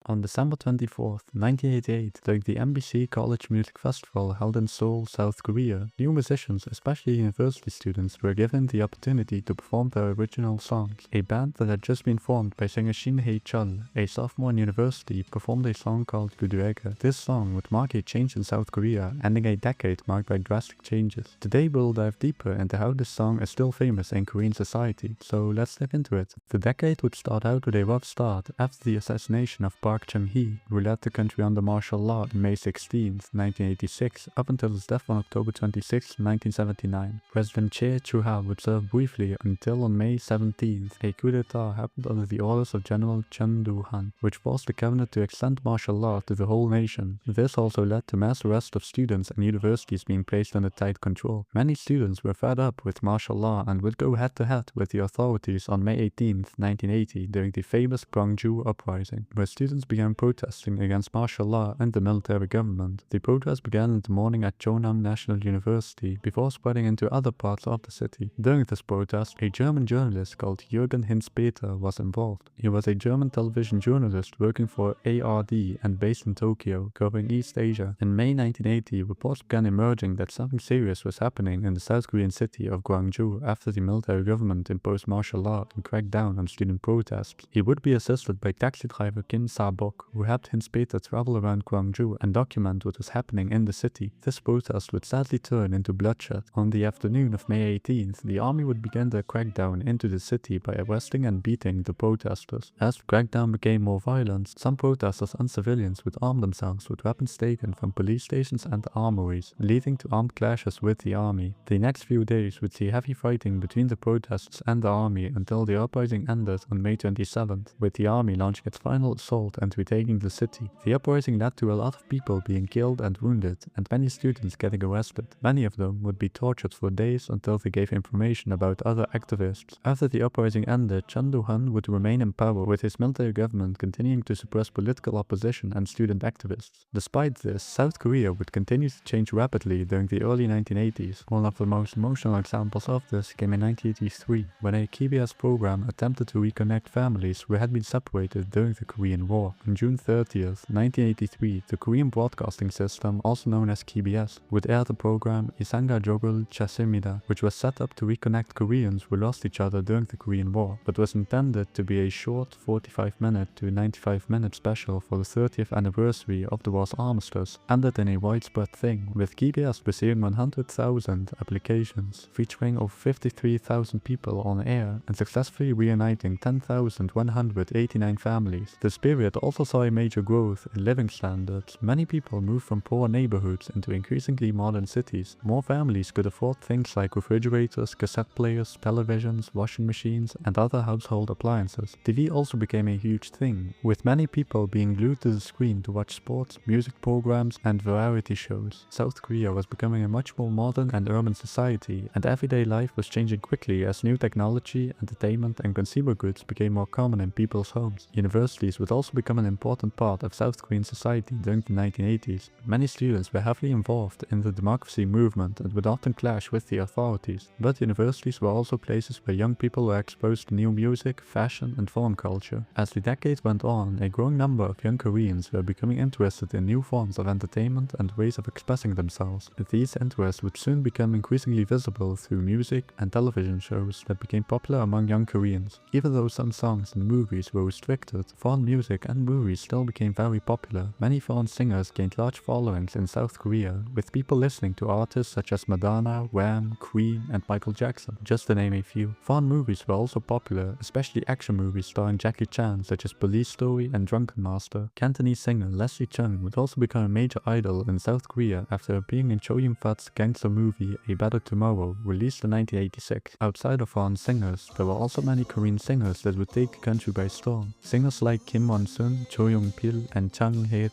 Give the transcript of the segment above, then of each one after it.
On December 24th, 1988, during the MBC College Music Festival held in Seoul, South Korea, new musicians, especially university students, were given the opportunity to perform their original songs. A band that had just been formed by singer Shin Hae-chul, a sophomore in university, performed a song called Guduega. This song would mark a change in South Korea, ending a decade marked by drastic changes. Today we'll dive deeper into how this song is still famous in Korean society, so let's dive into it. The decade would start out with a rough start after the assassination of Park Chung-hee, who led the country under martial law on May 16, 1986, up until his death on October 26, 1979. President Chae Choo-ha would serve briefly until on May 17th, a coup d'etat happened under the orders of General Chun Doo-han, which forced the cabinet to extend martial law to the whole nation. This also led to mass arrests of students and universities being placed under tight control. Many students were fed up with martial law and would go head-to-head with the authorities on May 18, 1980, during the famous Gwangju Uprising, where students began protesting against martial law and the military government. The protest began in the morning at Chonam National University before spreading into other parts of the city. During this protest, a German journalist called Jürgen Hinz-Peter was involved. He was a German television journalist working for ARD and based in Tokyo, covering East Asia. In May 1980, reports began emerging that something serious was happening in the South Korean city of Gwangju after the military government imposed martial law and cracked down on student protests. He would be assisted by taxi driver Kim Sa-bok, who helped Hinz-Peter travel around Gwangju and document what was happening in the city. This protest would sadly turn into bloodshed. On the afternoon of May 18th, the army would begin their crackdown into the city by arresting and beating the protesters. As the crackdown became more violent, some protesters and civilians would arm themselves with weapons taken from police stations and armories, leading to armed clashes with the army. The next few days would see heavy fighting between the protests and the army until the uprising ended on May 27th, with the army launching its final assault and retaking the city. The uprising led to a lot of people being killed and wounded, and many students getting arrested. Many of them would be tortured for days until they gave information about other activists. After the uprising ended, Chun Doo-han would remain in power, with his military government continuing to suppress political opposition and student activists. Despite this, South Korea would continue to change rapidly during the early 1980s. One of the most emotional examples of this came in 1983, when a KBS program attempted to reconnect families who had been separated during the Korean War. On June 30th, 1983, the Korean Broadcasting System, also known as KBS, would air the program Isanga Jogul Chasimida, which was set up to reconnect Koreans who lost each other during the Korean War, but was intended to be a short 45-minute to 95-minute special for the 30th anniversary of the war's armistice, ended in a widespread thing, with KBS receiving 100,000 applications, featuring over 53,000 people on air and successfully reuniting 10,189 families. This period also saw a major growth in living standards. Many people moved from poor neighborhoods into increasingly modern cities. More families could afford things like refrigerators, cassette players, televisions, washing machines, and other household appliances. TV also became a huge thing, with many people being glued to the screen to watch sports, music programs, and variety shows. South Korea was becoming a much more modern and urban society, and everyday life was changing quickly as new technology, entertainment, and consumer goods became more common in people's homes. Universities would also become an important part of South Korean society during the 1980s. Many students were heavily involved in the democracy movement and would often clash with the authorities, but universities were also places where young people were exposed to new music, fashion, and foreign culture. As the decades went on, a growing number of young Koreans were becoming interested in new forms of entertainment and ways of expressing themselves. These interests would soon become increasingly visible through music and television shows that became popular among young Koreans. Even though some songs and movies were restricted, foreign music and movies still became very popular. Many foreign singers gained large followings in South Korea, with people listening to artists such as Madonna, Wham, Queen, and Michael Jackson, just to name a few. Foreign movies were also popular, especially action movies starring Jackie Chan such as Police Story and Drunken Master. Cantonese singer Leslie Cheung would also become a major idol in South Korea after appearing in Cho Yun-fat's gangster movie A Better Tomorrow, released in 1986. Outside of foreign singers, there were also many Korean singers that would take the country by storm. Singers like Kim Won-sun, Cho Yong-pil, and Chang Hae-rin.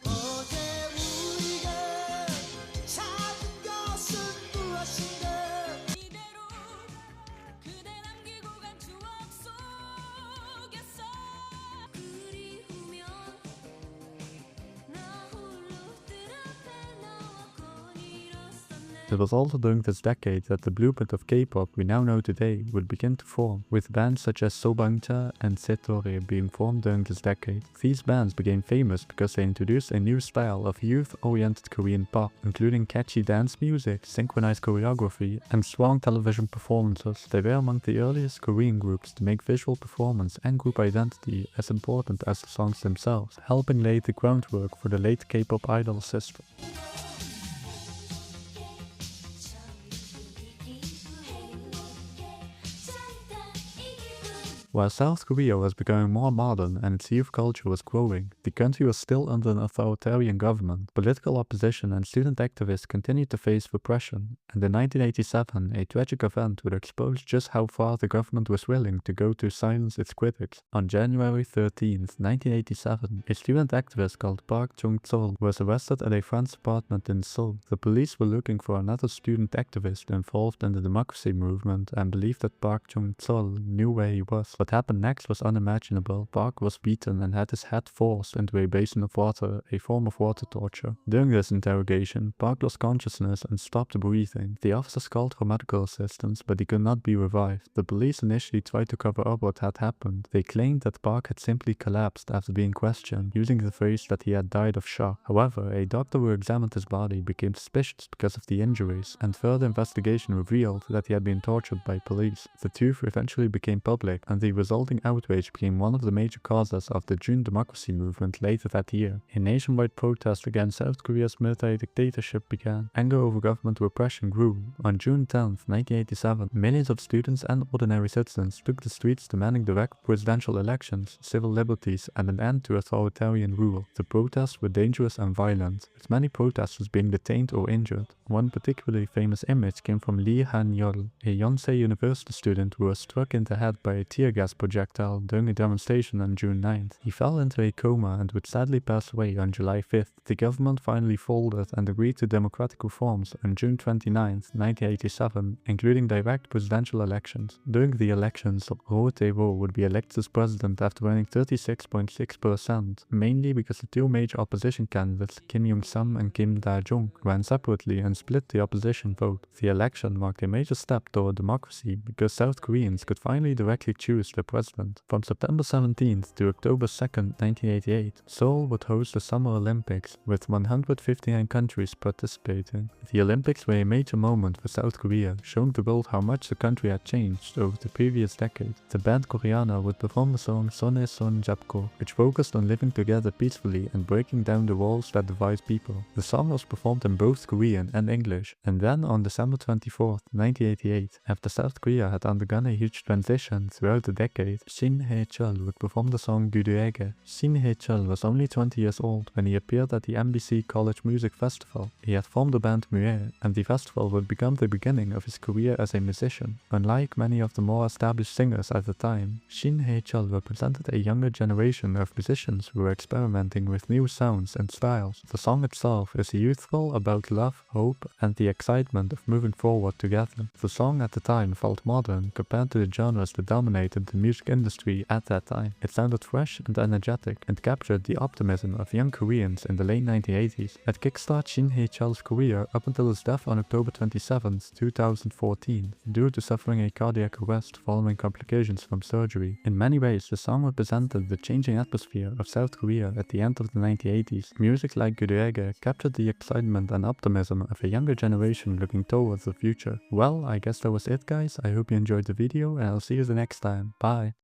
It was also during this decade that the blueprint of K-pop we now know today would begin to form, with bands such as Sobangcha and Setori being formed during this decade. These bands became famous because they introduced a new style of youth-oriented Korean pop, including catchy dance music, synchronized choreography, and strong television performances. They were among the earliest Korean groups to make visual performance and group identity as important as the songs themselves, helping lay the groundwork for the late K-pop idol system. While South Korea was becoming more modern and its youth culture was growing, the country was still under an authoritarian government. Political opposition and student activists continued to face repression, and in 1987 a tragic event would expose just how far the government was willing to go to silence its critics. On January 13, 1987, a student activist called Park Chung-chol was arrested at a friend's apartment in Seoul. The police were looking for another student activist involved in the democracy movement and believed that Park Chung-chol knew where he was. What happened next was unimaginable. Park was beaten and had his head forced into a basin of water, a form of water torture. During this interrogation, Park lost consciousness and stopped breathing. The officers called for medical assistance, but he could not be revived. The police initially tried to cover up what had happened. They claimed that Park had simply collapsed after being questioned, using the phrase that he had died of shock. However, a doctor who examined his body became suspicious because of the injuries, and further investigation revealed that he had been tortured by police. The truth eventually became public, and the resulting outrage became one of the major causes of the June democracy movement later that year. A nationwide protest against South Korea's military dictatorship began. Anger over government repression grew. On June 10, 1987, millions of students and ordinary citizens took the streets demanding direct presidential elections, civil liberties, and an end to authoritarian rule. The protests were dangerous and violent, with many protesters being detained or injured. One particularly famous image came from Lee Han-yeol, a Yonsei University student who was struck in the head by a tear gas projectile during a demonstration on June 9th. He fell into a coma and would sadly pass away on July 5th. The government finally folded and agreed to democratic reforms on June 29th, 1987, including direct presidential elections. During the elections, Roh Tae-woo would be elected as president after winning 36.6%, mainly because the two major opposition candidates, Kim Young-sam and Kim Da-jung, ran separately and split the opposition vote. The election marked a major step toward democracy because South Koreans could finally directly choose their president. From September 17th to October 2nd, 1988, Seoul would host the Summer Olympics, with 159 countries participating. The Olympics were a major moment for South Korea, showing the world how much the country had changed over the previous decade. The band Koreana would perform the song Sonne Son Japko, which focused on living together peacefully and breaking down the walls that divide people. The song was performed in both Korean and English, and then on December 24th, 1988, after South Korea had undergone a huge transition throughout the decade, Shin Hae-chul would perform the song Guduege. Shin Hae-chul was only 20 years old when he appeared at the MBC College Music Festival. He had formed the band Muir, and the festival would become the beginning of his career as a musician. Unlike many of the more established singers at the time, Shin Hae-chul represented a younger generation of musicians who were experimenting with new sounds and styles. The song itself is youthful, about love, hope, and the excitement of moving forward together. The song at the time felt modern compared to the genres that dominated the music industry at that time. It sounded fresh and energetic, and captured the optimism of young Koreans in the late 1980s. It kickstarted Shin Hae-chul's career up until his death on October 27, 2014, due to suffering a cardiac arrest following complications from surgery. In many ways, the song represented the changing atmosphere of South Korea at the end of the 1980s. Music like Guduege captured the excitement and optimism of a younger generation looking towards the future. Well, I guess that was it, guys. I hope you enjoyed the video, and I'll see you the next time. Bye!